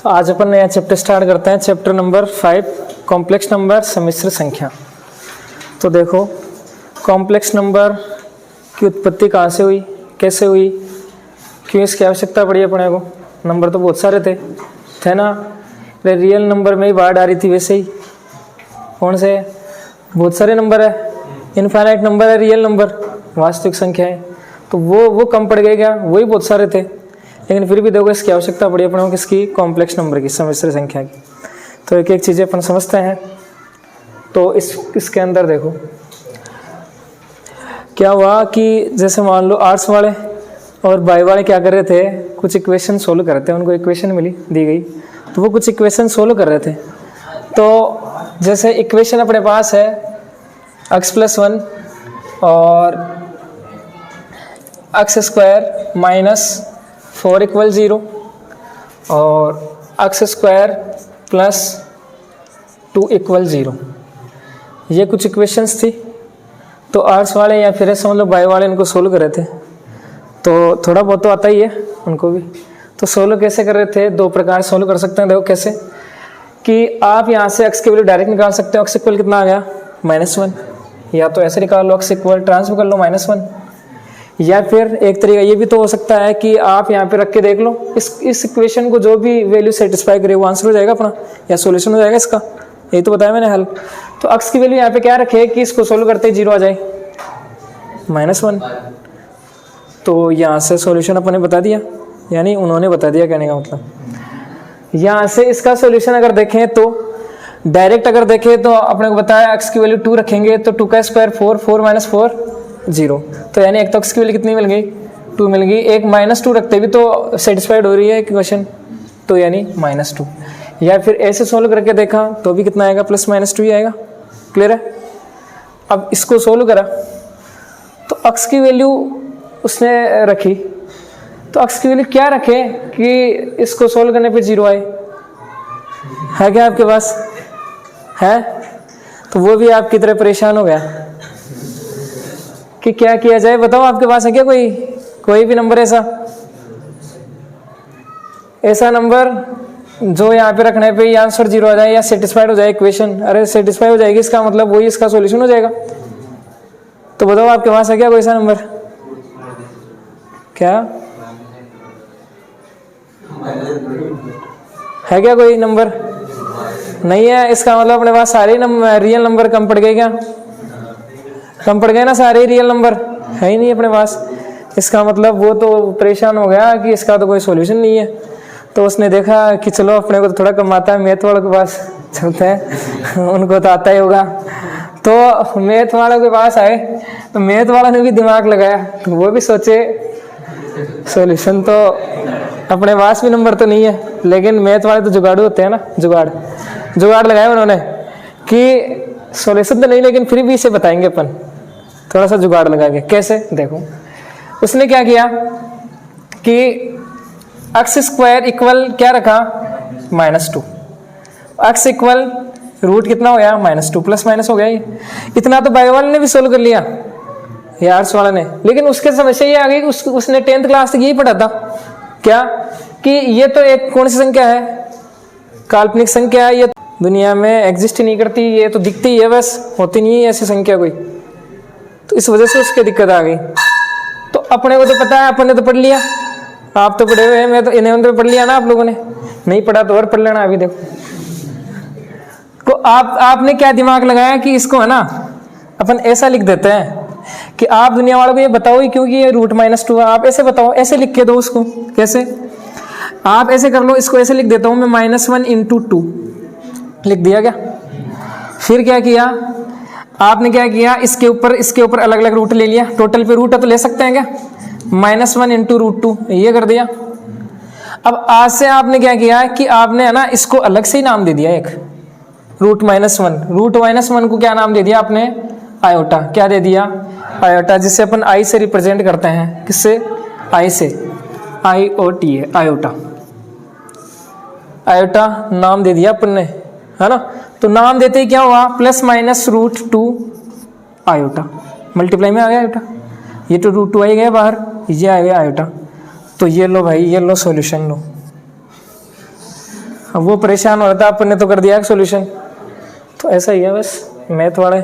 तो आज अपन नया चैप्टर स्टार्ट करते हैं, चैप्टर नंबर 5 कॉम्प्लेक्स नंबर सम्मिश्र संख्या। तो देखो कॉम्प्लेक्स नंबर की उत्पत्ति कहाँ से हुई, कैसे हुई, क्यों इसकी आवश्यकता पड़ी अपने को। नंबर तो बहुत सारे थे ना, रियल नंबर में ही बाढ़ आ रही थी। वैसे ही कौन से बहुत सारे नंबर है, इनफाइनाइट नंबर है रियल नंबर, वास्तविक संख्या है। तो वो कम पड़ गए क्या, वही बहुत सारे थे। लेकिन फिर भी देखो इसकी आवश्यकता पड़ी अपने को किसकी, कॉम्प्लेक्स नंबर की, सम्मिश्र संख्या की। तो एक एक चीज़ें अपन समझते हैं। तो इसके अंदर देखो क्या हुआ कि जैसे मान लो आर्ट्स वाले और बायो वाले क्या कर रहे थे, कुछ इक्वेशन सोल्व कर रहे थे। उनको इक्वेशन मिली दी गई तो वो कुछ इक्वेशन सोल्व कर रहे थे। तो जैसे इक्वेशन अपने पास है x+1 और x² माइनस 4 = 0 और x² प्लस 2 = 0, ये कुछ इक्वेशंस थी। तो आर्ट्स वाले या फिर ऐसा मतलब बायो वाले इनको सोल्व कर रहे थे। तो थोड़ा बहुत तो आता ही है उनको भी। तो सोल्व कैसे कर रहे थे, दो प्रकार सोल्व कर सकते हैं। देखो कैसे कि आप यहाँ से x की वैल्यू डायरेक्ट निकाल सकते हो। x इक्वल कितना आ गया -1, या तो ऐसे निकाल लो, x इक्वल ट्रांसफर कर लो -1। या फिर एक तरीका ये भी तो हो सकता है कि आप यहाँ पे रख के देख लो, इस इक्वेशन को जो भी वैल्यू सेटिस्फाई करे वो आंसर हो जाएगा अपना, या सॉल्यूशन हो जाएगा इसका। यही तो बताया मैंने हल। तो x की वैल्यू यहाँ पे क्या रखे कि इसको सोल्व करते ही 0 आ जाए, -1। तो यहाँ से सॉल्यूशन अपने बता दिया, यानी उन्होंने बता दिया, कहने का मतलब। यहाँ से इसका सॉल्यूशन अगर देखें तो डायरेक्ट अगर देखें तो अपने को बताया x की वैल्यू 2 रखेंगे तो 2 का स्क्वायर 4, 4 - 4 0। तो यानी एक तो x की वैल्यू कितनी मिल गई, 2 मिल गई। एक -2 रखते भी तो सेटिस्फाइड हो रही है इक्वेशन, तो यानी -2। या फिर ऐसे सोल्व करके देखा तो भी कितना आएगा, +-2 ही आएगा। क्लियर है। अब इसको सोल्व करा तो x की वैल्यू उसने रखी, तो x की वैल्यू क्या रखे कि इसको सोल्व करने पे 0 आए, है क्या आपके पास है। तो वो भी आपकी तरह परेशान हो गया कि क्या किया जाए। बताओ आपके पास है क्या कोई भी नंबर ऐसा नंबर जो यहाँ पे रखने पे आंसर 0 आ जाए या सेटिस्फाइड हो जाए इक्वेशन। अरे सेटिस्फाई हो जाएगी इसका मतलब वही इसका सॉल्यूशन हो जाएगा। तो बताओ आपके पास है क्या कोई सा नंबर, क्या है क्या कोई नंबर नहीं है। इसका मतलब अपने पास सारे रियल नंबर कम पड़ गए। क्या कम पड़ गए ना, सारे रियल नंबर है ही नहीं अपने पास। इसका मतलब वो तो परेशान हो गया कि इसका तो कोई सॉल्यूशन नहीं है। तो उसने देखा कि चलो अपने को तो थोड़ा कम आता है, मैथ वालों के पास चलते हैं उनको तो आता ही होगा। तो मैथ वालों के पास आए तो मैथ वाला ने भी दिमाग लगाया, तो वो भी सोचे सॉल्यूशन तो अपने पास भी नंबर तो नहीं है, लेकिन मैथ वाले तो जुगाड़ू होते हैं ना, जुगाड़ लगाया उन्होंने कि सॉल्यूशन तो नहीं लेकिन फिर भी इसे बताएंगे अपन, थोड़ा सा जुगाड़ लगा के। कैसे देखो, उसने क्या किया कि x² इक्वल क्या रखा, -2। x इक्वल रूट कितना हो गया, -2 प्लस माइनस हो गया। ये इतना तो बायो वाले ने भी सोल्व कर लिया, आर्ट्स वाला ने। लेकिन उसके समस्या ये आ गई कि उसने 10th क्लास तक यही पढ़ा था, क्या कि ये तो एक कौन सी संख्या है, काल्पनिक संख्या है, ये दुनिया में एग्जिस्ट ही नहीं करती, ये तो दिखती ही है बस, होती नहीं है ऐसी संख्या कोई। तो इस वजह से उसके दिक्कत आ गई। तो अपने को तो पता है, अपन ने तो पढ़ लिया, आप तो पढ़े हुए हैं, मैं तो इन्हें तो पढ़ लिया ना, आप लोगों ने नहीं पढ़ा तो और पढ़ लेना। अभी देखो तो आपने क्या दिमाग लगाया कि इसको है ना अपन ऐसा लिख देते हैं कि आप दुनिया वालों को ये बताओ ही क्योंकि ये √-2 है, आप ऐसे बताओ, ऐसे लिख के दो उसको। कैसे, आप ऐसे कर लो, इसको ऐसे लिख देता हूँ मैं, -1 × 2 लिख दिया। क्या फिर क्या किया आपने, क्या किया इसके ऊपर अलग अलग रूट ले लिया। टोटल पे रूट है तो ले सकते हैं क्या, -1 × √2 ये कर दिया। अब आज से आपने क्या किया कि आपने है ना इसको अलग से ही नाम दे दिया, एक √-1 को क्या नाम दे दिया आपने, आयोटा। क्या दे दिया, आयोटा, जिसे अपन आई से रिप्रेजेंट करते हैं। किससे, आई से, IOT है आयोटा। आयोटा नाम दे दिया अपन ने, है ना। तो नाम देते ही क्या हुआ, +-√2 आयोटा, मल्टीप्लाई में आ गया आयोटा। ये तो √2 आ गया बाहर, ये आ गया आयोटा। तो ये लो भाई, ये लो सॉल्यूशन लो। अब वो परेशान हो रहा था, अपन ने तो कर दिया सॉल्यूशन। तो ऐसा ही है बस, मैथ वाले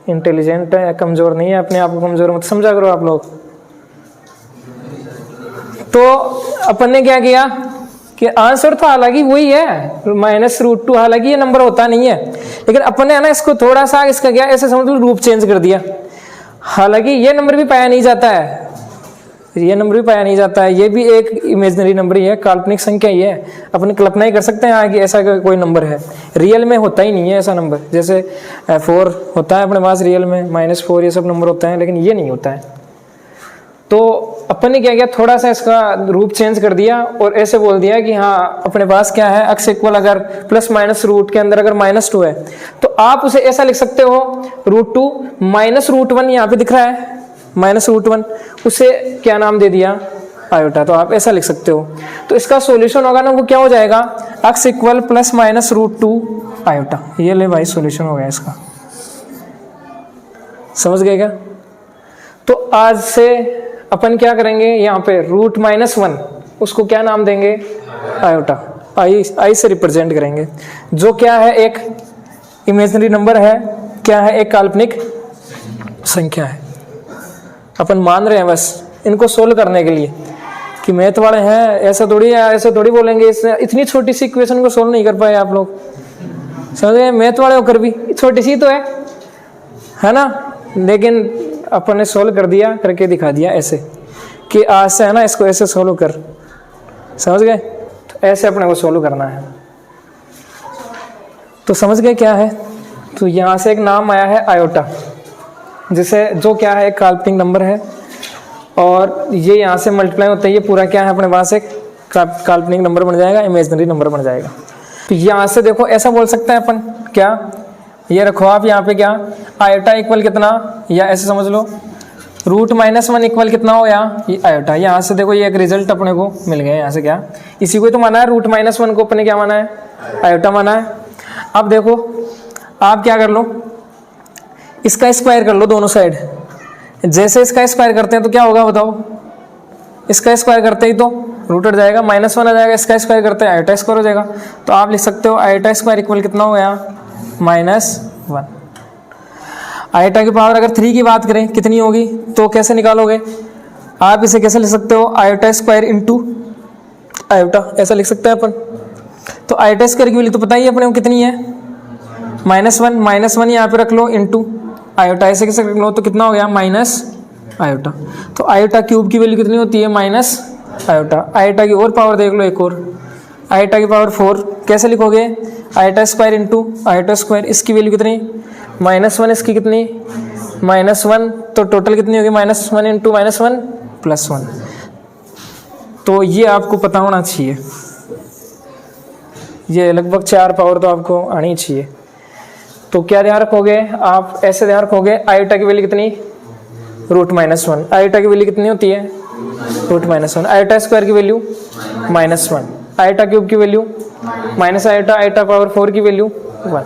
इंटेलिजेंट है, कमज़ोर नहीं है, अपने आप को कमज़ोर मत समझा करो आप लोग। तो अपन ने क्या किया कि आंसर तो हालांकि वही है -√2, हालांकि ये नंबर होता नहीं है, लेकिन अपन ने है ना इसको थोड़ा सा इसका क्या ऐसे समझ लो रूप चेंज कर दिया। हालांकि ये नंबर भी पाया नहीं जाता है, ये नंबर भी पाया नहीं जाता है, ये भी एक इमेजिनरी नंबर ही है, काल्पनिक संख्या ही है। अपनी कल्पना ही कर सकते हैं कि ऐसा कोई नंबर है, रियल में होता ही नहीं है ऐसा नंबर। जैसे 4 होता है अपने पास रियल में, -4 ये सब नंबर होता है, लेकिन ये नहीं होता है। तो अपन ने क्या किया, थोड़ा सा इसका रूप चेंज कर दिया और ऐसे बोल दिया कि हाँ अपने पास क्या है, x इक्वल अगर प्लस माइनस रूट के अंदर अगर -2 है तो आप उसे ऐसा लिख सकते हो √2 -√1, यहाँ पे दिख रहा है -√1, उसे क्या नाम दे दिया, आयोटा। तो आप ऐसा लिख सकते हो। तो इसका सॉल्यूशन होगा ना, वो क्या हो जाएगा, x equal plus minus √2 iota. ये ले भाई सॉल्यूशन हो गया इसका, समझ गए क्या। तो आज से अपन क्या करेंगे, यहाँ पे √-1 उसको क्या नाम देंगे, आयोटा। आई से रिप्रेजेंट करेंगे, जो क्या है एक इमेजिनरी नंबर है, क्या है एक काल्पनिक संख्या है। अपन मान रहे हैं बस इनको सोल्व करने के लिए कि मैथ वाले हैं, ऐसा थोड़ी है, ऐसे थोड़ी बोलेंगे इसने इतनी छोटी सी इक्वेशन को सोल्व नहीं कर पाए आप लोग, समझ गए। मैथ वाले होकर भी छोटी सी तो है ना, लेकिन अपन ने सोल्व कर दिया, करके दिखा दिया ऐसे कि आज से है ना इसको ऐसे सोल्व कर, समझ गए। तो ऐसे अपने को सोल्व करना है। तो समझ गए क्या है। तो यहाँ से एक नाम आया है आयोटा, जिसे जो क्या है एक काल्पनिक नंबर है, और ये यहाँ से मल्टीप्लाई होता है, ये पूरा क्या है अपने पास एक काल्पनिक नंबर बन जाएगा, इमेजिनरी नंबर बन जाएगा। तो यहाँ से देखो ऐसा बोल सकते हैं अपन, क्या ये रखो आप यहाँ पे क्या, आयोटा इक्वल कितना, या ऐसे समझ लो √-1 इक्वल कितना हो, यहाँ ये आयोटा। यहाँ से देखो ये एक रिजल्ट अपने को मिल गया। यहाँ से क्या, इसी को तो माना है, √-1 को अपने क्या माना है, आयोटा माना है। अब देखो आप क्या कर लो, इसका स्क्वायर कर लो दोनों साइड। जैसे इसका स्क्वायर करते हैं तो क्या होगा बताओ, इसका स्क्वायर करते ही तो रूट हट जाएगा, -1 आ जाएगा। इसका स्क्वायर करते हैं आयोटा स्क्वायर हो जाएगा। तो आप लिख सकते हो आयोटा स्क्वायर इक्वल कितना हो गया, -1। आयोटा की पावर अगर 3 की बात करें कितनी होगी, तो कैसे निकालोगे आप इसे, कैसे लिख सकते हो, आयोटा स्क्वायर इंटू आयोटा, ऐसा लिख सकते हैं अपन। तो आयोटा स्क्वायर की वैल्यू तो पता ही अपने को कितनी है, -1 यहाँ पे रख लो इंटू आयोटा, ऐसे कैसे रख लो, तो कितना हो गया माइनस आयोटा। तो आयोटा क्यूब की वैल्यू कितनी होती है, माइनस आयोटा। आयोटा की और पावर देख लो एक और, आयोटा की पावर 4, कैसे लिखोगे, iota square into iota square, इसकी वैल्यू कितनी, -1, इसकी कितनी -1, तो टोटल कितनी होगी, -1 इंटू -1 +1। तो ये आपको पता होना चाहिए, ये लगभग 4 पावर तो आपको आनी चाहिए। तो क्या ध्यान रखोगे आप, ऐसे ध्यान रखोगे आयोटा की वैल्यू कितनी, √-1। आयोटा की वैल्यू कितनी होती है, √-1। आयोटा स्क्वायर की वैल्यू -1, आयोटा क्यूब की value minus iota, iota power 4 की वैल्यू 1।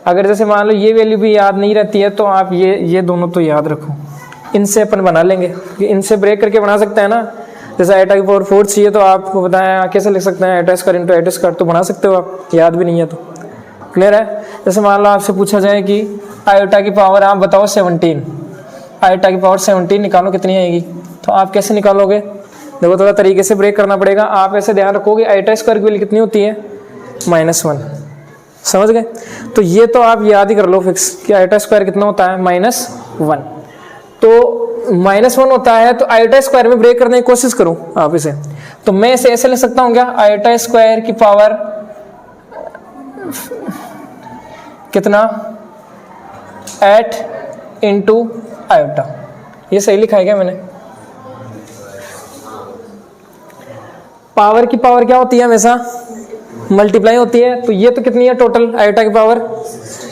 अगर जैसे मान लो ये वैल्यू भी याद नहीं रहती है तो आप ये दोनों तो याद रखो, इनसे अपन बना लेंगे, इनसे ब्रेक करके बना सकते हैं ना। जैसे आयोटा की पावर 4 चाहिए तो आपको बताया कैसे लिख सकते हैं, iota square into iota square, तो बना सकते हो आप, याद भी नहीं है तो। क्लियर है। जैसे मान लो आपसे पूछा जाए कि आयोटा की पावर आप बताओ 17, आयोटा की पावर 17 निकालो कितनी आएगी, तो आप कैसे निकालोगे, देखो थोड़ा तरीके से ब्रेक करना पड़ेगा। आप ऐसे ध्यान रखोगे आयोटा स्क्वायर की वैल्यू कितनी होती है, -1, समझ गए। तो ये तो आप याद ही कर लो फिक्स कि आयोटा स्क्वायर कितना होता है, -1। तो -1 होता है, तो आयोटा स्क्वायर में ब्रेक करने की कोशिश करो आप इसे। तो मैं इसे ऐसे लिख सकता हूँ क्या, आयोटा स्क्वायर की पावर कितना 8 इंटू आयोटा, ये सही लिखा है क्या मैंने। पावर की पावर क्या होती है, हमेशा मल्टीप्लाई होती है। तो ये तो कितनी है टोटल, आयोटा की पावर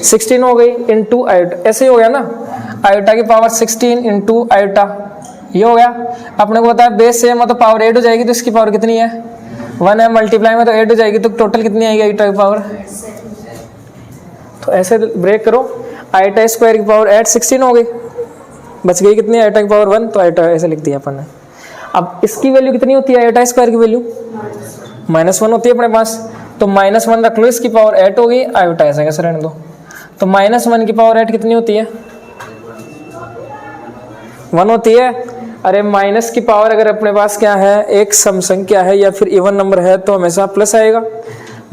16 हो गई इंटू आयोटा, ऐसे ही हो गया ना, आयोटा की पावर 16 इंटू आयोटा, ये हो गया। अपने को पता है बेस सेम है तो पावर 8 हो जाएगी, तो इसकी पावर कितनी है, 1 है, मल्टीप्लाई में तो 8 हो जाएगी, तो टोटल कितनी आएगी आयोटा की पावर। तो ऐसे ब्रेक करो, आयोटा स्क्वायर की पावर 8 16 हो गई, बच गई कितनी, आयोटा की पावर 1, तो आयोटा ऐसे लिख दिया अपन ने। अब इसकी वैल्यू कितनी होती है, आयोटा स्क्वायर की वैल्यू -1 होती है अपने पास। तो -1 रख लो, इसकी पावर 8 होगी, आयोटा ऐसा कैसे रहने दो। तो -1 की पावर 8 कितनी होती है? 1 होती है। अरे माइनस की पावर अगर अपने पास क्या है, एक सम संख्या है या फिर इवन नंबर है तो हमेशा प्लस आएगा।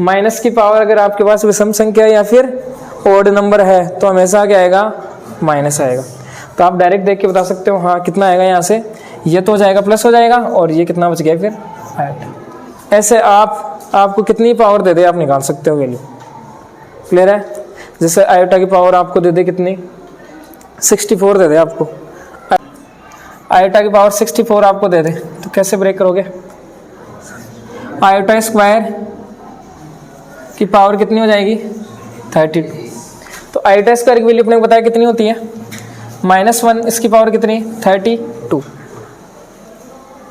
माइनस की पावर अगर आपके पास विषम संख्या है या फिर ओड नंबर है तो हमेशा क्या आएगा? माइनस आएगा। तो आप डायरेक्ट देख के बता सकते हो हाँ कितना आएगा, यहाँ से ये तो हो जाएगा प्लस हो जाएगा और ये कितना बच गया फिर 8। ऐसे आपको कितनी पावर दे दे आप निकाल सकते हो वैल्यू। क्लियर है? जैसे आयोटा की पावर आपको दे दे कितनी, 64 दे दे आपको, आयोटा की पावर 64 आपको दे दे तो कैसे ब्रेक करोगे? आयोटा स्क्वायर की पावर कितनी हो जाएगी? 32। तो आयोटा स्क्वायर की वैल्यू अपने को बताया कितनी होती है? -1, इसकी पावर कितनी? 32।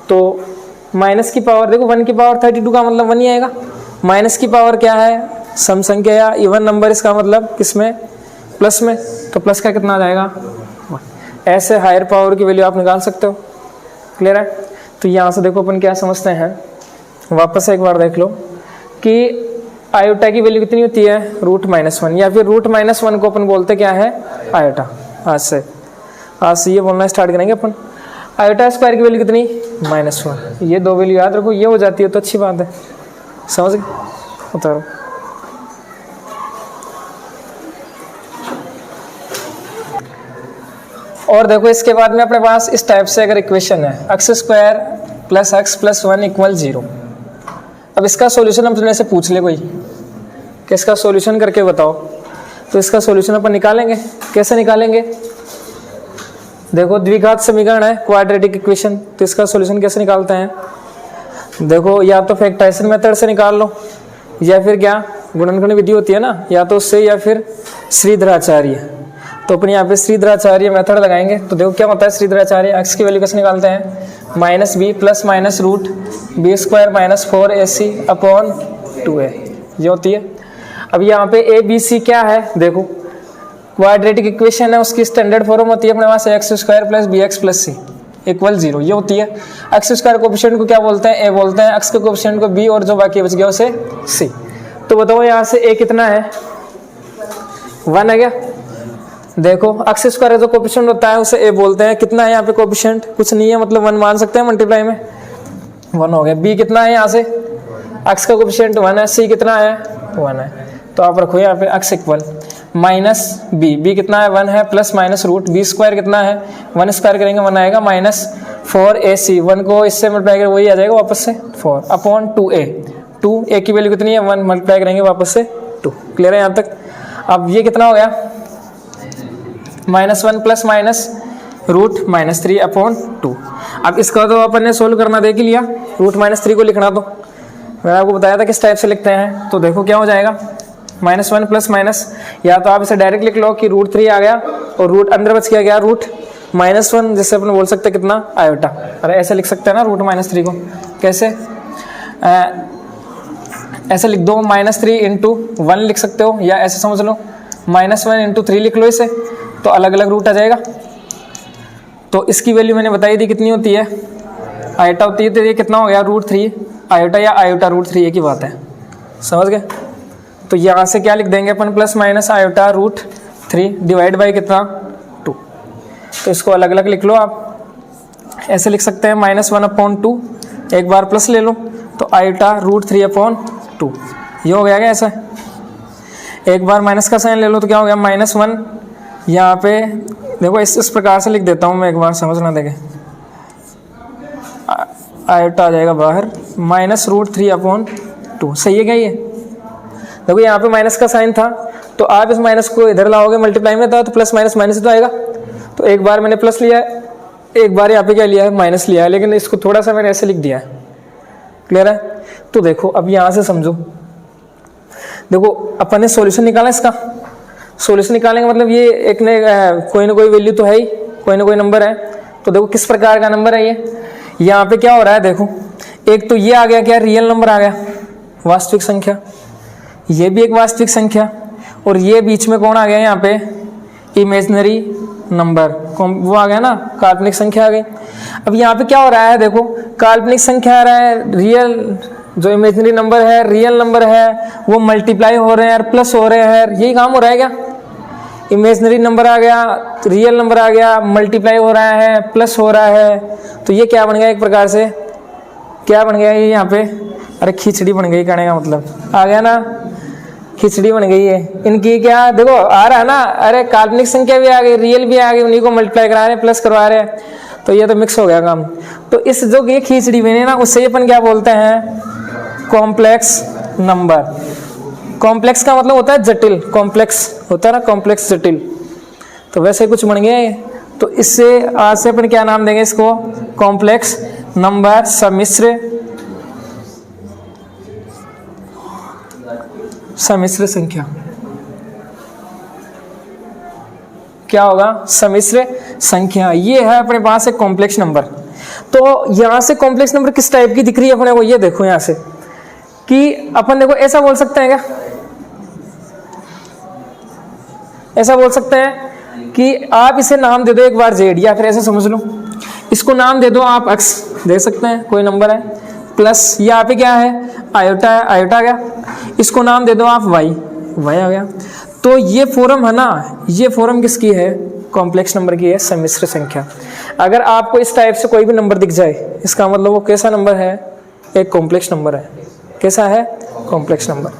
तो माइनस की पावर देखो, 1 की पावर 32 का मतलब 1 ही आएगा। माइनस की पावर क्या है? सम संख्या या इवन नंबर, इसका मतलब किसमें? प्लस में। तो प्लस का कितना आ जाएगा? 1। ऐसे हायर पावर की वैल्यू आप निकाल सकते हो। क्लियर है? तो यहाँ से देखो अपन क्या समझते हैं, वापस एक बार देख लो कि आयोटा की वैल्यू कितनी होती है? √-1, या फिर √-1 को अपन बोलते क्या है? आयोटा। आज से ये बोलना स्टार्ट करेंगे अपन। आयोटा स्क्वायर की वैल्यू कितनी? -1। ये दो वैल्यू याद रखो, ये हो जाती है तो अच्छी बात है। समझ गए? उतारो। और देखो इसके बाद में अपने पास इस टाइप से अगर इक्वेशन है x² + x + 1 = 0। अब इसका सॉल्यूशन हम तुमने से पूछ ले कोई कि इसका सॉल्यूशन करके बताओ, तो इसका सॉल्यूशन अपन निकालेंगे। कैसे निकालेंगे? देखो द्विघात समीकरण है, क्वाड्रेटिक इक्वेशन, तो इसका सॉल्यूशन कैसे निकालते हैं? देखो या तो फैक्टराइजेशन मेथड से निकाल लो या फिर क्या गुणनखंड विधि होती है ना, या तो उससे या फिर श्रीधराचार्य। तो अपन यहाँ पे श्रीधराचार्य मेथड लगाएंगे। तो देखो क्या होता है श्रीधराचार्य, x की वैल्यू कैसे निकालते हैं? -b + √b² - 4ac/2a, ये होती है। अब यहाँ पे a b c क्या है? देखो क्वाड्रेटिक इक्वेशन है, उसकी स्टैंडर्ड फॉर्म होती है अपने पास x² + bx + c = 0, ये होती है। x² कोएफिशिएंट को क्या बोलते हैं? a बोलते हैं, x के कोएफिशिएंट को b और जो बाकी बच गया उसे c। तो बताओ यहाँ से a कितना है? 1 है क्या? देखो x² का जो कोएफिशिएंट होता है उसे a बोलते हैं। कितना है यहाँ पे कोएफिशिएंट? कुछ नहीं है, मतलब 1 मान सकते हैं मल्टीप्लाई में, 1 हो गया। b कितना है यहाँ से? x का कोएफिशिएंट 1 है, c कितना है? 1 है। तो आप रखो यहाँ पे x = -b कितना है? 1 है, प्लस -√b² कितना है? 1 स्क्वायर करेंगे 1 आएगा, -4ac, 1 को इससे मल्टीप्लाई करेंगे वही आ जाएगा वापस से 4/2a। 2a की वैल्यू कितनी है? 1 मल्टीप्लाई करेंगे वापस से 2। क्लियर है यहाँ तक? अब ये कितना हो गया? -1 + -√-3/2। अब इसका तो अपन ने सोल्व करना देख ही लिया, √-3 को लिखना तो मैंने आपको बताया था किस टाइप से लिखते हैं। तो देखो क्या हो जाएगा, -1 + माइनस, या तो आप इसे डायरेक्ट लिख लो कि √3 आ गया और रूट अंदर बच गया √-1, जिससे अपन बोल सकते कितना? आयोटा। अरे ऐसे लिख सकते हैं ना √-3 को, कैसे? ऐसे लिख दो, -3 × 1 लिख सकते हो, या ऐसे समझ लो -1 × 3 लिख लो इसे, तो अलग अलग रूट आ जाएगा। तो इसकी वैल्यू मैंने बताई थी कितनी होती है? आयोटा होती है। तो ये कितना हो गया? √3 आयोटा, या आयोटा √3, एक ही बात है। समझ गए? तो यहाँ से क्या लिख देंगे अपन? ± आयोटा √3 डिवाइड बाई कितना? 2। तो इसको अलग अलग लिख लो आप, ऐसे लिख सकते हैं -1/2, एक बार प्लस ले लो तो आयोटा √3/2, ये हो गया क्या ऐसा? एक बार माइनस का साइन ले लो तो क्या हो गया? -1। यहाँ पे देखो इस प्रकार से लिख देता हूँ मैं, एक बार समझना देखें। आयोटा आ जाएगा बाहर, -√3/2। सही है क्या ये? देखो यहाँ पे माइनस का साइन था, तो आप इस माइनस को इधर लाओगे, मल्टीप्लाई में था तो प्लस माइनस माइनस तो आएगा। तो एक बार मैंने प्लस लिया है, एक बार यहाँ पे क्या लिया है? माइनस लिया है, लेकिन इसको थोड़ा सा मैंने ऐसे लिख दिया है। क्लियर है? तो देखो अब यहाँ से समझो, देखो अपन ने सॉल्यूशन निकाला इसका। सॉल्यूशन निकालने का मतलब ये एक ने कोई ना कोई वैल्यू तो है ही, कोई ना कोई नंबर है। तो देखो किस प्रकार का नंबर है ये। यहाँ पे क्या हो रहा है देखो, एक तो ये आ गया क्या? रियल नंबर आ गया, वास्तविक संख्या। ये भी एक वास्तविक संख्या, और ये बीच में कौन आ गया यहाँ पे? इमेजिनरी नंबर, वो आ गया ना, काल्पनिक संख्या आ गई। अब यहाँ पे क्या हो रहा है देखो, काल्पनिक संख्या आ रहा है, रियल जो इमेजिनरी नंबर है रियल नंबर है वो मल्टीप्लाई हो रहे हैं और प्लस हो रहे हैं, यही काम हो रहा है क्या? इमेजिनरी नंबर आ गया, रियल नंबर आ गया, मल्टीप्लाई हो रहा है, प्लस हो रहा है, तो ये क्या बन गया? एक प्रकार से क्या बन गया ये यहाँ पे? अरे खिचड़ी बन गई, कहने का मतलब आ गया ना, खिचड़ी बन गई है इनकी। क्या देखो आ रहा है ना, अरे काल्पनिक संख्या भी आ गई, रियल भी आ गई, उन्हीं को मल्टीप्लाई करा रहे हैं, प्लस करवा रहे हैं, तो ये तो मिक्स हो गया काम। तो इस जो ये खिचड़ी बनी ना, उससे अपन क्या बोलते हैं? Complex number. कॉम्प्लेक्स का मतलब होता है जटिल, कॉम्प्लेक्स होता है ना, कॉम्प्लेक्स जटिल, तो वैसे कुछ बन गया। तो इससे आज से अपन क्या नाम देंगे इसको? कॉम्प्लेक्स नंबर, सम्मिश्र सम्मिश्र संख्या। क्या होगा? सम्मिश्र संख्या। ये है अपने पास एक कॉम्प्लेक्स नंबर। तो यहां से कॉम्प्लेक्स नंबर किस टाइप की दिख रही है अपने को? ये देखो यहां से कि अपन देखो ऐसा बोल सकते हैं क्या? ऐसा बोल सकते हैं कि आप इसे नाम दे दो एक बार जेड, या फिर ऐसे समझ लो इसको नाम दे दो आप एक्स, दे सकते हैं, कोई नंबर है, प्लस यहाँ पे क्या है? आयोटा है, आयोटा आ गया। इसको नाम दे दो आप वाई, वाई आ गया। तो ये फॉर्म है ना, ये फॉर्म किसकी है? कॉम्प्लेक्स नंबर की है, सम्मिश्र संख्या। अगर आपको इस टाइप से कोई भी नंबर दिख जाए, इसका मतलब वो कैसा नंबर है? एक कॉम्प्लेक्स नंबर है। कैसा है? Complex number.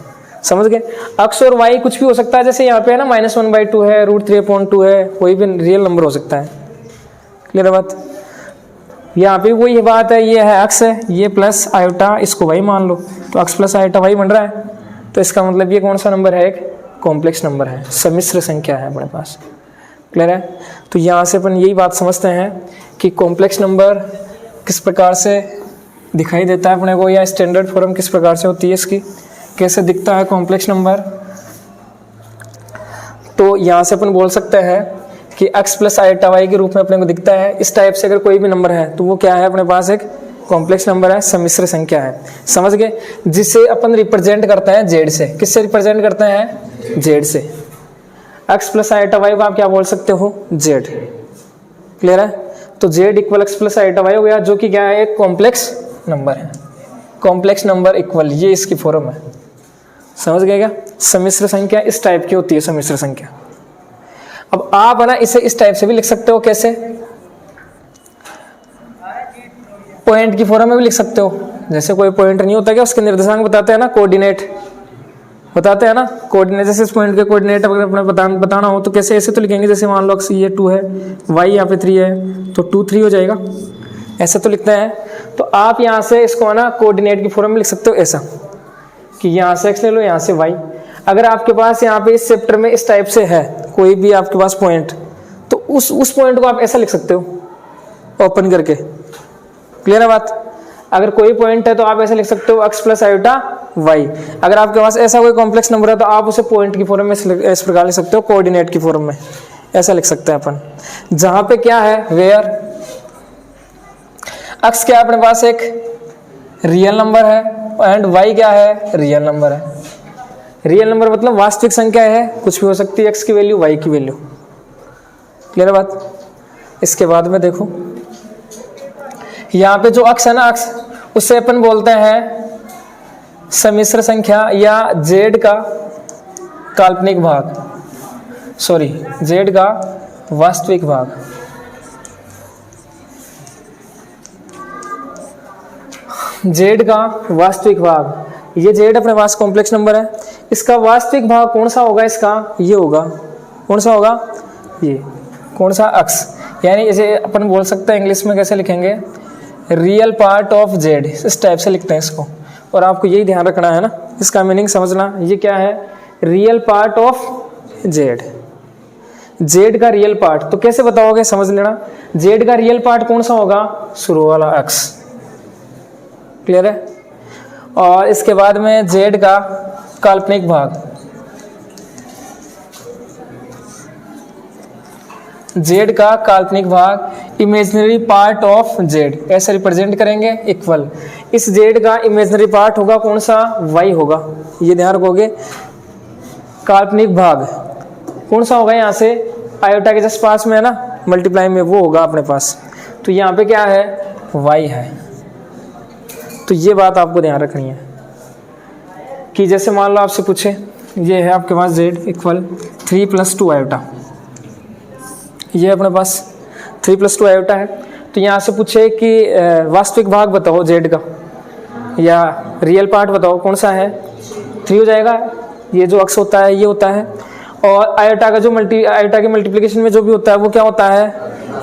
समझ गए? एक्स और वाई कुछ भी हो सकता है, जैसे यहाँ पे है ना -1/2 है, √3/2 है, कोई भी रियल नंबर हो सकता है। क्लियर बात? यहाँ पे वही बात है, ये है एक्स है, ये प्लस आयोटा, इसको वाई मान लो, तो एक्स प्लस आयोटा वाई बन रहा है। तो इसका मतलब ये कौन सा नंबर है? एक कॉम्प्लेक्स नंबर है, सम्मिश्र संख्या है अपने पास। क्लियर है? तो यहाँ से अपन यही बात समझते हैं कि कॉम्प्लेक्स नंबर किस प्रकार से दिखाई देता है अपने को, या स्टैंडर्ड फॉर्म किस प्रकार से होती है इसकी, कैसे दिखता है कॉम्प्लेक्स नंबर। तो यहाँ से अपन बोल सकते हैं कि x प्लस आयोटा वाई के रूप में अपने को दिखता है। इस टाइप से अगर कोई भी नंबर है तो वो क्या है? अपने पास एक कॉम्प्लेक्स नंबर है, सम्मिश्र संख्या है। समझ गए? जिसे अपन रिप्रेजेंट करते हैं जेड से। किससे रिप्रेजेंट करते हैं? जेड से। x प्लस आयोटा वाई को आप क्या बोल सकते हो? जेड। क्लियर है? तो Z equal x plus iota y हो गया, जो कि क्या है? एक कॉम्प्लेक्स नंबर है। कॉम्प्लेक्स नंबर इक्वल, ये इसकी फॉर्म है। समझ गए क्या? सम्मिश्र संख्या इस टाइप की होती है, सम्मिश्र संख्या। अब आप है ना इसे इस टाइप से भी लिख सकते हो। कैसे? पॉइंट की फॉर्म में भी लिख सकते हो। जैसे कोई पॉइंट नहीं होता क्या, उसके निर्देशांक बताते हैं ना, कोऑर्डिनेट बताते हैं ना, कोऑर्डिनेट। जैसे इस पॉइंट के कोऑर्डिनेट अगर अपने बताना हो तो कैसे? ऐसे तो लिखेंगे, जैसे मान लो ये 2 है, y यहाँ पे 3 है, तो 2 3 हो जाएगा, ऐसे तो लिखते हैं। तो आप यहाँ से इसको है ना कोऑर्डिनेट की फॉर्म में लिख सकते हो ऐसा, कि यहाँ से x ले लो, यहाँ से y। अगर आपके पास यहाँ पे इस चैप्टर में इस टाइप से है कोई भी आपके पास पॉइंट, तो उस पॉइंट को आप ऐसा लिख सकते हो ओपन करके। क्लियर है बात? अगर कोई पॉइंट है तो आप ऐसे लिख सकते हो x प्लस आयोटा वाई। अगर आपके पास ऐसा कोई कॉम्प्लेक्स नंबर है तो आप उसे पॉइंट की फॉर्म में इस प्रकार लिख सकते हो, कोऑर्डिनेट की फॉर्म में ऐसा लिख सकते हैं अपन। जहां पे क्या है? वेयर x क्या अपने पास एक रियल नंबर है, एंड y क्या है? रियल नंबर है। रियल नंबर मतलब वास्तविक संख्या है, कुछ भी हो सकती है, x की वैल्यू, y की वैल्यू। क्लियर है बात? इसके बाद में देखो यहाँ पे जो अक्ष है ना, अक्ष उससे अपन बोलते हैं सम्मिश्र संख्या या z का काल्पनिक भाग, सॉरी z का वास्तविक भाग। z का वास्तविक भाग, ये z अपने पास कॉम्प्लेक्स नंबर है, इसका वास्तविक भाग कौन सा होगा? इसका ये होगा, कौन सा होगा? ये कौन सा? अक्ष। यानी इसे अपन बोल सकते हैं इंग्लिश में कैसे लिखेंगे? रियल पार्ट ऑफ जेड, इस टाइप से लिखते हैं इसको। और आपको यही ध्यान रखना है ना, इसका मीनिंग समझना। ये क्या है? Real part of Z, Z का रियल पार्ट। तो कैसे बताओगे? समझ लेना, जेड का रियल पार्ट कौन सा होगा? शुरू वाला अक्ष। क्लियर है? और इसके बाद में जेड का काल्पनिक भाग, जेड का काल्पनिक भाग इमेजिनरी पार्ट ऑफ जेड, ऐसे रिप्रेजेंट करेंगे इक्वल। इस जेड का इमेजिनरी पार्ट होगा कौन सा? वाई होगा। ये ध्यान रखोगे। काल्पनिक भाग कौन सा होगा? यहाँ से आयोटा के जस्ट पास में है ना, मल्टीप्लाई में, वो होगा अपने पास। तो यहाँ पे क्या है? वाई है। तो ये बात आपको ध्यान रखनी है। कि जैसे मान लो आपसे पूछे ये है आपके पास z इक्वल 3 + 2 आयोटा, ये अपने पास 3 + 2 आयोटा है। तो यहाँ से पूछे कि वास्तविक भाग बताओ z का या रियल पार्ट बताओ कौन सा है, 3 हो जाएगा, ये जो अक्स होता है ये होता है, और आयोटा का जो आयोटा के मल्टीप्लिकेशन में जो भी होता है वो क्या होता है,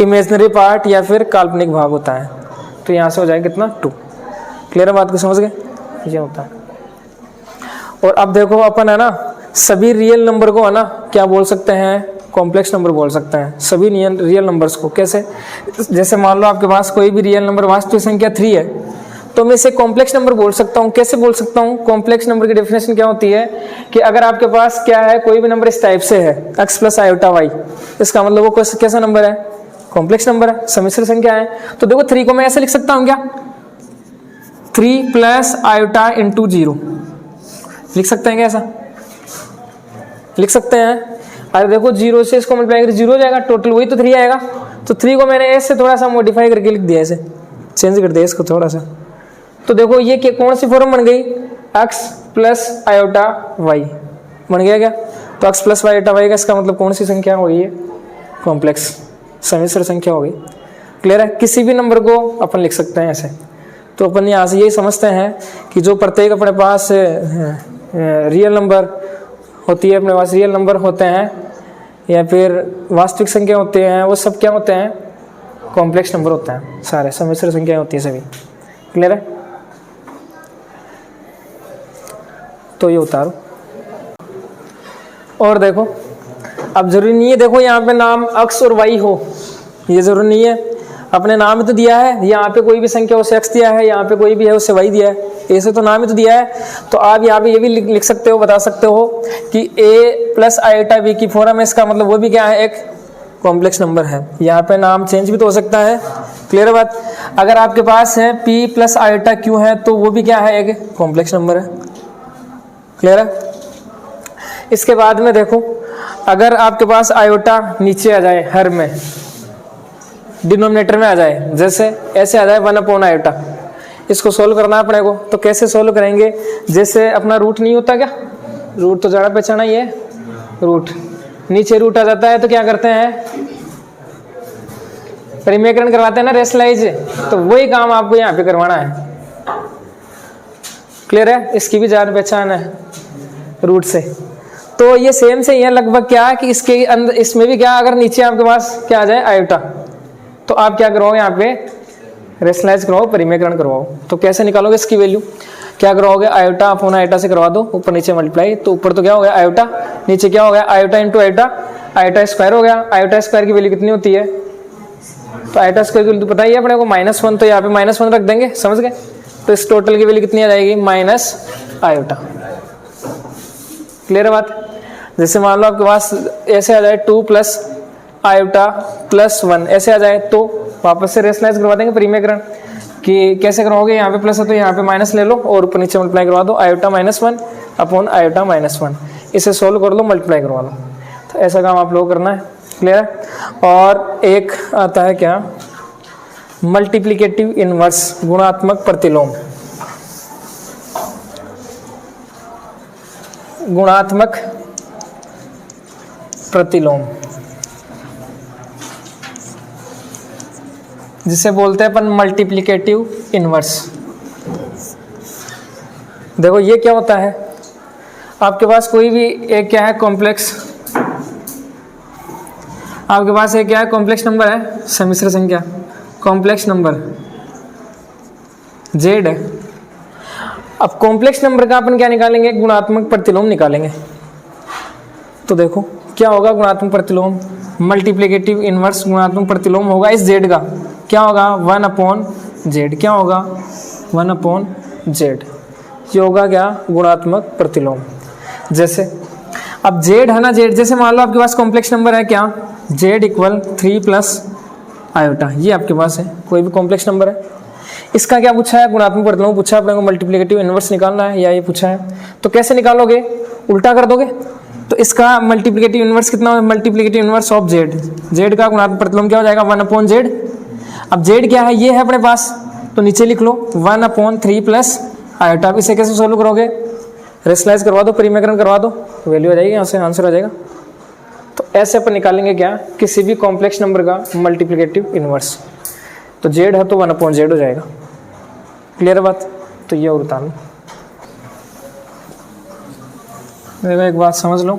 इमेजिनरी पार्ट या फिर काल्पनिक भाग होता है। तो यहाँ से हो जाएगा कितना 2। क्लियर है बात को, समझ गए, ये होता है। और अब देखो अपन है ना सभी रियल नंबर को है ना क्या बोल सकते हैं, कॉम्प्लेक्स नंबर बोल सकते हैं सभी रियल नंबर्स को। कैसे, जैसे मान लो आपके पास कोई भी रियल नंबर वास्तविक संख्या 3 है तो मैं इसे कॉम्प्लेक्स नंबर बोल सकता हूँ। कैसे बोल सकता हूँ, कॉम्प्लेक्स नंबर की डेफिनेशन क्या होती है कि अगर आपके पास क्या है, कोई भी नंबर इस टाइप से है x + आयोटा y, इसका मतलब वो कैसा नंबर है, कॉम्प्लेक्स नंबर है, सम्मिश्र संख्या है। तो देखो 3 को मैं ऐसे लिख सकता हूँ क्या, 3 + आयोटा × 0 लिख सकते हैं क्या, ऐसा लिख सकते हैं। अरे देखो 0 से इसको मल्टीप्लाई करके 0 हो जाएगा, टोटल वही तो 3 आएगा। तो 3 को मैंने ऐसे थोड़ा सा मॉडिफाई करके लिख दिया, ऐसे चेंज कर दिया इसको थोड़ा सा। तो देखो ये कौन सी फॉर्म बन गई, x + आयोटा y बन गया क्या। तो x + आयोटा y का इसका मतलब कौन सी संख्या हो गई है, कॉम्प्लेक्स सम्मिश्र संख्या हो गई। क्लियर है, किसी भी नंबर को अपन लिख सकते हैं ऐसे। तो अपन यहाँ से यही समझते हैं कि जो प्रत्येक अपने पास रियल नंबर होती है, अपने पास रियल नंबर होते हैं या फिर वास्तविक संख्या होते हैं, वो सब क्या होते हैं, कॉम्प्लेक्स नंबर होते हैं, सारे सम्मिश्र संख्याएं होती है सभी। क्लियर है, तो ये उतारो। और देखो अब जरूरी नहीं है, देखो यहाँ पे नाम x और y हो, ये जरूरी नहीं है, अपने नाम ही तो दिया है, यहाँ पे कोई भी संख्या उसे x दिया है, यहाँ पे कोई भी है उसे y दिया है, ऐसे तो नाम ही तो दिया है। तो आप यहाँ पे ये भी लिख सकते हो, बता सकते हो कि a + आयोटा b की फॉर्म है, इसका मतलब वो भी क्या है, एक कॉम्प्लेक्स नंबर है। यहाँ पे नाम चेंज भी तो हो सकता है। क्लियर है बात, अगर आपके पास है p + आयोटा q है तो वो भी क्या है, एक कॉम्प्लेक्स नंबर है। क्लियर है, इसके बाद में देखो अगर आपके पास आयोटा नीचे आ जाए, हर में डिनोमिनेटर में आ जाए, जैसे ऐसे आ जाए 1 आयोटा, इसको सोल्व करना है अपने को। तो कैसे सोल्व करेंगे, जैसे अपना रूट नहीं होता क्या, रूट तो जाना पहचाना ही है, रूट नीचे रूट आ जाता है तो क्या करते हैं, परिमेयकरण करवाते हैं ना, रेशनलाइज। तो वही काम आपको यहाँ पे करवाना है। क्लियर है, इसकी भी जान पहचान है रूट से। तो ये सेम से ही है लगभग, क्या कि इसके अंदर इसमें भी क्या, अगर नीचे आपके पास क्या आ जाए आयोटा, तो आप क्या करोगे, यहाँ पे रेशनलाइज करवाओ, परिमेयकरण करवाओ। तो कैसे निकालोगे इसकी वैल्यू, क्या करवाओगे, आयोटा अपॉन आयोटा से करवा दो, ऊपर नीचे मल्टीप्लाई। तो ऊपर तो क्या हो गया आयोटा, नीचे क्या हो गया आयोटा × आयोटा, आयोटा स्क्वायर हो गया। आयोटा स्क्वायर की वैल्यू कितनी होती है, तो आयोटा स्क्वायर की वैल्यू पता ही है अपने को -1, तो यहाँ पे -1 रख देंगे, समझ गए। तो इस टोटल की वैल्यू कितनी आ जाएगी, - आयोटा। क्लियर है बात, जैसे मान लो आपके पास ऐसे आ जाए 2 + आयोटा +1 ऐसे आ जाए, तो वापस से रेशनलाइज करवा देंगे परिमेयकरण। कि कैसे करवाओगे, यहाँ पे प्लस है तो यहाँ पे माइनस ले लो और ऊपर नीचे मल्टीप्लाई करवा दो, आयोटा -1 अपॉन आयोटा -1, इसे सोल्व कर लो, मल्टीप्लाई करवा लो। तो ऐसा काम आप लोग करना है। क्लियर है, और एक आता है क्या, मल्टीप्लिकेटिव इनवर्स, गुणात्मक प्रतिलोम। गुणात्मक प्रतिलोम जिसे बोलते हैं अपन मल्टीप्लिकेटिव इनवर्स। देखो ये क्या होता है, आपके पास कोई भी एक क्या है कॉम्प्लेक्स, आपके पास एक क्या है कॉम्प्लेक्स नंबर है, सम्मिश्र संख्या, कॉम्प्लेक्स नंबर z है। अब कॉम्प्लेक्स नंबर का अपन क्या निकालेंगे, गुणात्मक प्रतिलोम निकालेंगे। तो देखो क्या होगा गुणात्मक प्रतिलोम, मल्टीप्लिकेटिव इनवर्स गुणात्मक प्रतिलोम होगा इस z का, क्या होगा 1/z, क्या होगा 1/z, ये होगा क्या गुणात्मक प्रतिलोम। जैसे अब z है ना, z जैसे मान लो आपके पास कॉम्प्लेक्स नंबर है क्या, z = 3 + आयोटा, ये आपके पास है कोई भी कॉम्प्लेक्स नंबर है, इसका क्या पूछा है, गुणात्मक प्रतिलोम पूछा है अपने को, मल्टीप्लिकेटिव इनवर्स निकालना है या ये पूछा है। तो कैसे निकालोगे, उल्टा कर दोगे। तो इसका मल्टीप्लिकेटिव इनवर्स कितना है, मल्टीप्लिकेटिव इनवर्स ऑफ z का गुणात्मक प्रतिलोम क्या हो जाएगा 1/z। अब z क्या है, ये है अपने पास, तो नीचे लिख लो 1/3 + आयोटा। अब इसे कैसे सोल्व करोगे, रेशनलाइज करवा दो, परिमेयकरण करवा दो, वैल्यू आ जाएगी, यहाँ से आंसर आ जाएगा। तो ऐसे अपन निकालेंगे क्या, किसी भी कॉम्प्लेक्स नंबर का मल्टीप्लिकेटिव इनवर्स। तो जेड है तो 1/z हो जाएगा। क्लियर है बात? तो ये और उतार लो। देखो एक बात समझ लो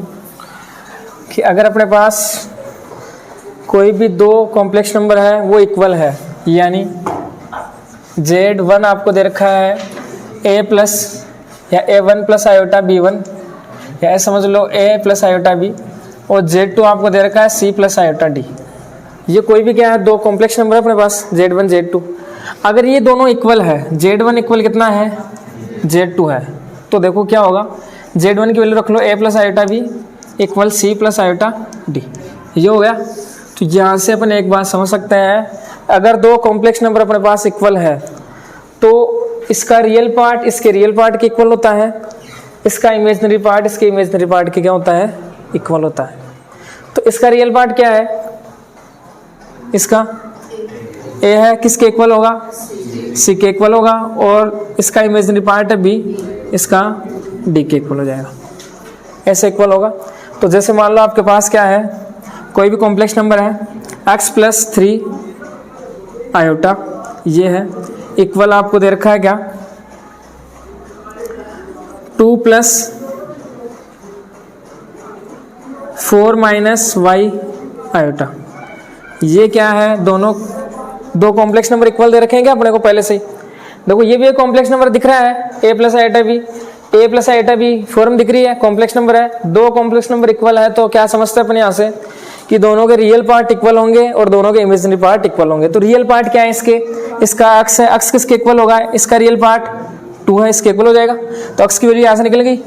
कि अगर अपने पास कोई भी दो कॉम्प्लेक्स नंबर है वो इक्वल है, यानी Z1 आपको दे रखा है a प्लस या a1 प्लस आयोटा b1, या ऐसे समझ लो a प्लस आयोटा b, और Z2 आपको दे रखा है c प्लस आयोटा d। ये कोई भी क्या है, दो कॉम्प्लेक्स नंबर है अपने पास Z1 Z2। अगर ये दोनों इक्वल है, Z1 इक्वल कितना है, Z2 है, तो देखो क्या होगा, Z1 की वैल्यू रख लो a plus iota b equal c plus iota d। ये हो गया। तो यहाँ से अपन एक बात समझ सकते हैं, अगर दो कॉम्प्लेक्स नंबर अपने पास इक्वल है तो इसका रियल पार्ट इसके रियल पार्ट के इक्वल होता है, इसका इमेजिनरी पार्ट इसके इमेजिनरी पार्ट के क्या होता है, इक्वल होता है। तो इसका रियल पार्ट क्या है, इसका a है, किसके इक्वल होगा, c के इक्वल होगा, और इसका इमेजिनरी पार्ट है b, इसका d के इक्वल हो जाएगा, ऐसे इक्वल होगा। तो जैसे मान लो आपके पास क्या है, कोई भी कॉम्प्लेक्स नंबर है x प्लस 3 आयोटा, ये है, इक्वल आपको दे रखा है क्या, 2 प्लस 4 माइनस y आयोटा। ये क्या है, दोनों दो कॉम्प्लेक्स नंबर इक्वल दे रखे हैं क्या अपने को पहले से ही। देखो ये भी एक कॉम्प्लेक्स नंबर दिख रहा है, a plus iota b, a plus iota b form दिख रही है, कॉम्प्लेक्स नंबर है, दो कॉम्प्लेक्स नंबर इक्वल है, तो क्या समझते हैं अपन यहाँ से कि दोनों के रियल पार्ट इक्वल होंगे और दोनों के इमेजिनरी पार्ट इक्वल होंगे। तो रियल पार्ट क्या है इसके, इसका अक्स है, अक्स किसके इक्वल होगा, इसका रियल पार्ट 2 है, इसके इक्वल हो जाएगा। तो अक्स की वैल्यू यहाँ से निकल गई।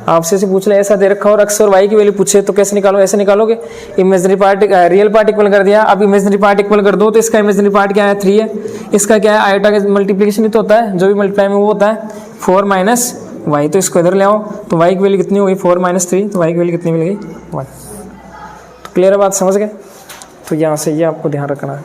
आपसे से पूछ ले ऐसा दे रखा और अक्स और वाई की वैल्यू पूछे तो कैसे निकालो, ऐसे निकालोगे, imaginary part real part equal कर दिया, अब इमेजिनरी पार्ट इक्वल कर दो, तो इसका इमेजिनरी पार्ट क्या है, 3 है, इसका क्या है, आयोटा का मल्टीप्लिकेशन ही तो होता है, जो भी मल्टीप्लाई में वो होता है 4 माइनस वाई। तो इसको इधर ले आओ, तो वाई की वैल्यू कितनी हो गई, 4 माइनस 3, तो वाई की वैल्यू कितनी मिल गई, 1। तो क्लियर है बात, समझ गए। तो यहाँ से ये आपको ध्यान रखना है।